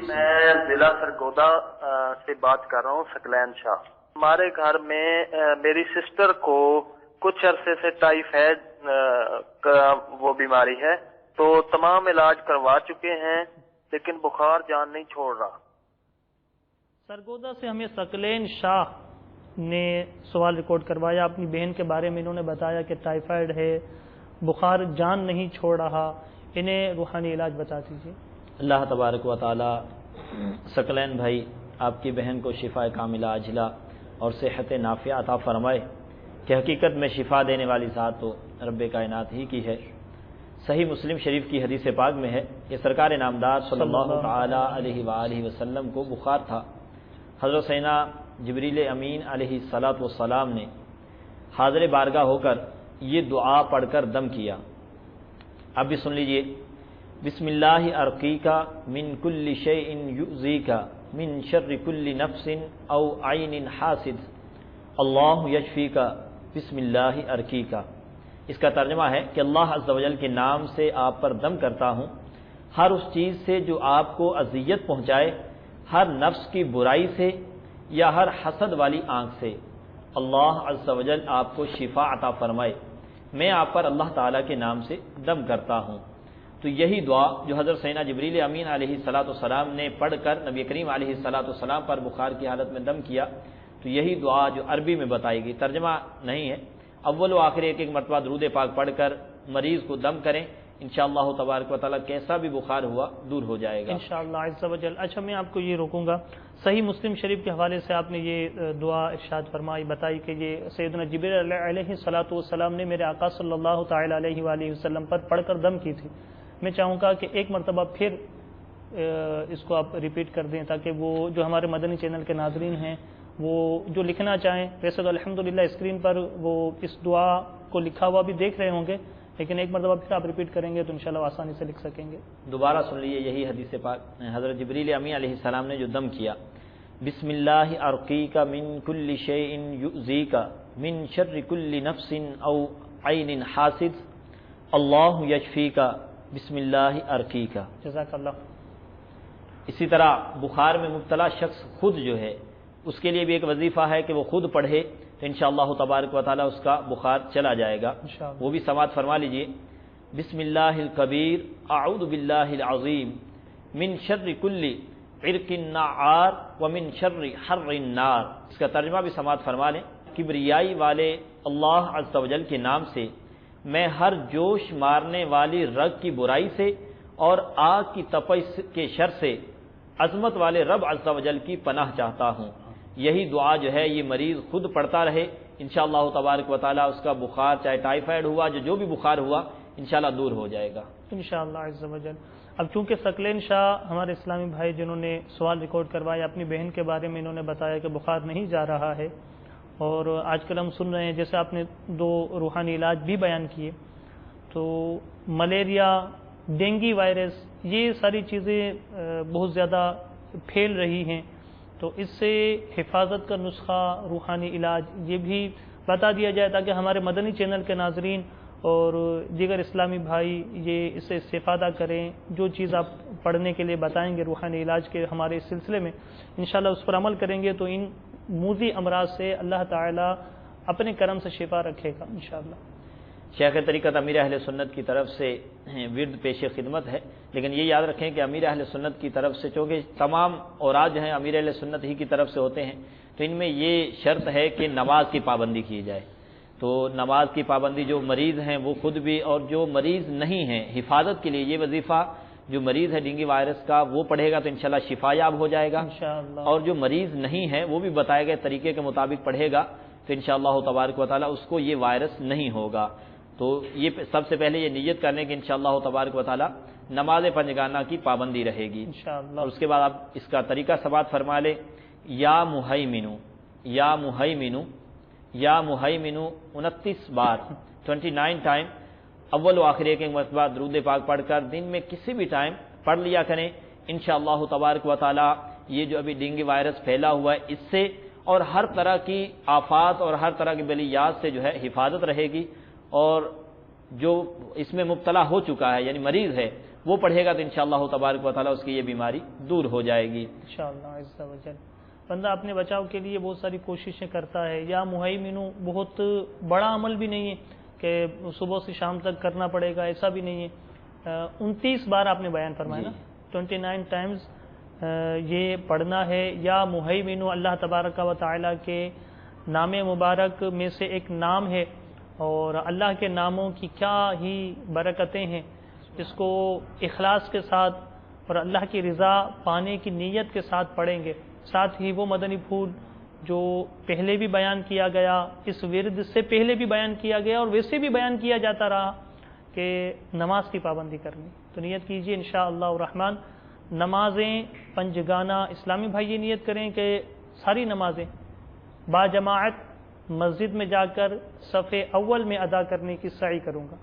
میں ضلع سرگودا سے بات کر رہا ہوں، ثقلین شاہ۔ ہمارے گھر میں میری سسٹر کو کچھ عرصے سے ٹائیفائڈ کا وہ بیماری ہے، تو تمام علاج کروا چکے ہیں لیکن بخار جان نہیں چھوڑ رہا۔ سرگودا سے ہمیں ثقلین شاہ نے سوال ریکارڈ کروایا، اپنی بہن کے بارے میں انہوں نے بتایا کہ ٹائیفائڈ ہے، بخار جان نہیں چھوڑ رہا، انہیں روحانی علاج بتا دیجیے۔ اللہ تبارک و تعالی ثقلین بھائی آپ کی بہن کو شفا کاملہ عاجلہ اور صحت نافعہ عطا فرمائے کہ حقیقت میں شفا دینے والی ذات تو رب کائنات ہی کی ہے۔ صحیح مسلم شریف کی حدیث پاک میں ہے کہ سرکار نامدار صلی اللہ تعالی علیہ وآلہ وسلم کو بخار تھا۔ حضرت سیدنا جبریل امین علیہ الصلاۃ والسلام نے حاضر بارگاہ ہو کر یہ دعا پڑھ کر دم کیا۔ اب بھی سن لیجئے، بسم اللہ ارقیکا من کل شیء یؤذیکا من شر کل نفس او عین حاسد اللہ یشفیکا بسم اللہ ارقیکا۔ اس کا ترجمہ ہے کہ اللہ عز و جل کے نام سے آپ پر دم کرتا ہوں، ہر اس چیز سے جو آپ کو اذیت پہنچائے، ہر نفس کی برائی سے یا ہر حسد والی آنکھ سے، اللہ عز و جل آپ کو شفا عطا فرمائے۔ میں آپ پر اللہ تعالیٰ کے نام سے دم کرتا ہوں۔ تو یہی دعا جو حضرت سیدنا جبریل امین علیہ الصلاۃ والسلام نے پڑھ کر نبی کریم علیہ الصلاۃ والسلام پر بخار کی حالت میں دم کیا، تو یہی دعا جو عربی میں بتائی گئی، ترجمہ نہیں ہے، اول و آخر ایک ایک مرتبہ درود پاک پڑھ کر مریض کو دم کریں، انشاءاللہ تبارک و تعالیٰ کیسا بھی بخار ہوا دور ہو جائے گا انشاءاللہ عز و جل۔ اچھا، میں آپ کو یہ روکوں گا، صحیح مسلم شریف کے حوالے سے آپ نے یہ دعا ارشاد فرمائی، بتائی کہ یہ سیدنا جبریل علیہ الصلاۃ والسلام نے میرے آقا صلی اللہ تعالی علیہ وآلہ وسلم پر پڑھ کر دم کی تھی۔ میں چاہوں گا کہ ایک مرتبہ پھر اس کو آپ ریپیٹ کر دیں تاکہ وہ جو ہمارے مدنی چینل کے ناظرین ہیں وہ جو لکھنا چاہیں، ویسے تو الحمدللہ اسکرین پر وہ اس دعا کو لکھا ہوا بھی دیکھ رہے ہوں گے، لیکن ایک مرتبہ پھر آپ ریپیٹ کریں گے تو انشاءاللہ آسانی سے لکھ سکیں گے۔ دوبارہ سن لیجیے یہی حدیث پاک، حضرت جبریل امین علیہ السلام نے جو دم کیا، بسم اللہ ارقیک من کل شیء یؤذیک من شر کل نفس او عین حاسد اللہ یشفیک بسم اللہ ارقیک۔ جزاک اللہ۔ اسی طرح بخار میں مبتلا شخص خود جو ہے اس کے لیے بھی ایک وظیفہ ہے کہ وہ خود پڑھے تو انشاءاللہ تبارک و تعالی اس کا بخار چلا جائے گا، وہ بھی سماعت فرما لیجئے۔ بسم اللہ الکبیر اعوذ باللہ العظیم من شر کل عرق نعار ومن شر حر النار۔ اس کا ترجمہ بھی سماعت فرما لیں، کبریائی والے اللہ عز و جل کے نام سے میں ہر جوش مارنے والی رگ کی برائی سے اور آگ کی تپش کے شر سے عظمت والے رب عز و جل کی پناہ چاہتا ہوں۔ یہی دعا جو ہے یہ مریض خود پڑھتا رہے، انشاءاللہ تبارک و تعالی اس کا بخار چاہے ٹائیفائڈ ہوا جو بھی بخار ہوا انشاءاللہ دور ہو جائے گا انشاءاللہ عز و جل۔ اب چونکہ ثقلین شاہ ہمارے اسلامی بھائی جنہوں نے سوال ریکارڈ کروایا، اپنی بہن کے بارے میں انہوں نے بتایا کہ بخار نہیں جا رہا ہے، اور آج کل ہم سن رہے ہیں جیسے آپ نے دو روحانی علاج بھی بیان کیے، تو ملیریا، ڈینگی وائرس، یہ ساری چیزیں بہت زیادہ پھیل رہی ہیں، تو اس سے حفاظت کا نسخہ، روحانی علاج یہ بھی بتا دیا جائے تاکہ ہمارے مدنی چینل کے ناظرین اور دیگر اسلامی بھائی یہ اس سے استفادہ کریں۔ جو چیز آپ پڑھنے کے لیے بتائیں گے روحانی علاج کے ہمارے اس سلسلے میں، انشاءاللہ اس پر عمل کریں گے تو ان موذی امراض سے اللہ تعالی اپنے کرم سے شفا رکھے گا انشاءاللہ۔ شیخ طریقت امیر اہل سنت کی طرف سے ورد پیش خدمت ہے، لیکن یہ یاد رکھیں کہ امیر اہل سنت کی طرف سے چونکہ تمام اوراد جو ہیں امیر اہل سنت ہی کی طرف سے ہوتے ہیں، تو ان میں یہ شرط ہے کہ نماز کی پابندی کی جائے۔ تو نماز کی پابندی جو مریض ہیں وہ خود بھی، اور جو مریض نہیں ہیں حفاظت کے لیے یہ وظیفہ جو مریض ہے ڈینگی وائرس کا وہ پڑھے گا تو انشاءاللہ شفا یاب ہو جائے گا، اور جو مریض نہیں ہے وہ بھی بتائے گئے طریقے کے مطابق پڑھے گا تو انشاءاللہ تبارک و تعالی اس کو یہ وائرس نہیں ہوگا۔ تو یہ سب سے پہلے یہ نیت کرنے کہ انشاءاللہ تبارک و تعالی نماز پنجگانہ کی پابندی رہے گی انشاءاللہ۔ اور اس کے بعد آپ اس کا طریقہ سماعت فرما لیں، یا مہیمنو یا مہیمنو یا مہیمنو 29 بار 29 ٹائم اول و آخر ایک مرتبہ درود پاک پڑھ کر دن میں کسی بھی ٹائم پڑھ لیا کریں، انشاءاللہ تبارک و تعالی یہ جو ابھی ڈینگی وائرس پھیلا ہوا ہے اس سے اور ہر طرح کی آفات اور ہر طرح کی بلیات سے جو ہے حفاظت رہے گی، اور جو اس میں مبتلا ہو چکا ہے یعنی مریض ہے وہ پڑھے گا تو انشاءاللہ تبارک و تعالیٰ اس کی یہ بیماری دور ہو جائے گی انشاءاللہ عز و جل۔ بندہ اپنے بچاؤ کے لیے بہت ساری کوششیں کرتا ہے، یا مہیمنو بہت بڑا عمل بھی نہیں ہے کہ صبح سے شام تک کرنا پڑے گا، ایسا بھی نہیں ہے۔ 29 بار آپ نے بیان فرمایا نا، 29 ٹائمز یہ پڑھنا ہے۔ یا مہیمنو اللہ تبارک و تعالیٰ کے نام مبارک میں سے ایک نام ہے، اور اللہ کے ناموں کی کیا ہی برکتیں ہیں، اس کو اخلاص کے ساتھ اور اللہ کی رضا پانے کی نیت کے ساتھ پڑھیں گے۔ ساتھ ہی وہ مدنی پھول جو پہلے بھی بیان کیا گیا، اس ورد سے پہلے بھی بیان کیا گیا اور ویسے بھی بیان کیا جاتا رہا کہ نماز کی پابندی کرنی، تو نیت کیجیے انشاءاللہ الرحمن۔ نمازیں پنجگانہ، اسلامی بھائی یہ نیت کریں کہ ساری نمازیں با جماعت مسجد میں جا کر صف اول میں ادا کرنے کی سعی کروں گا۔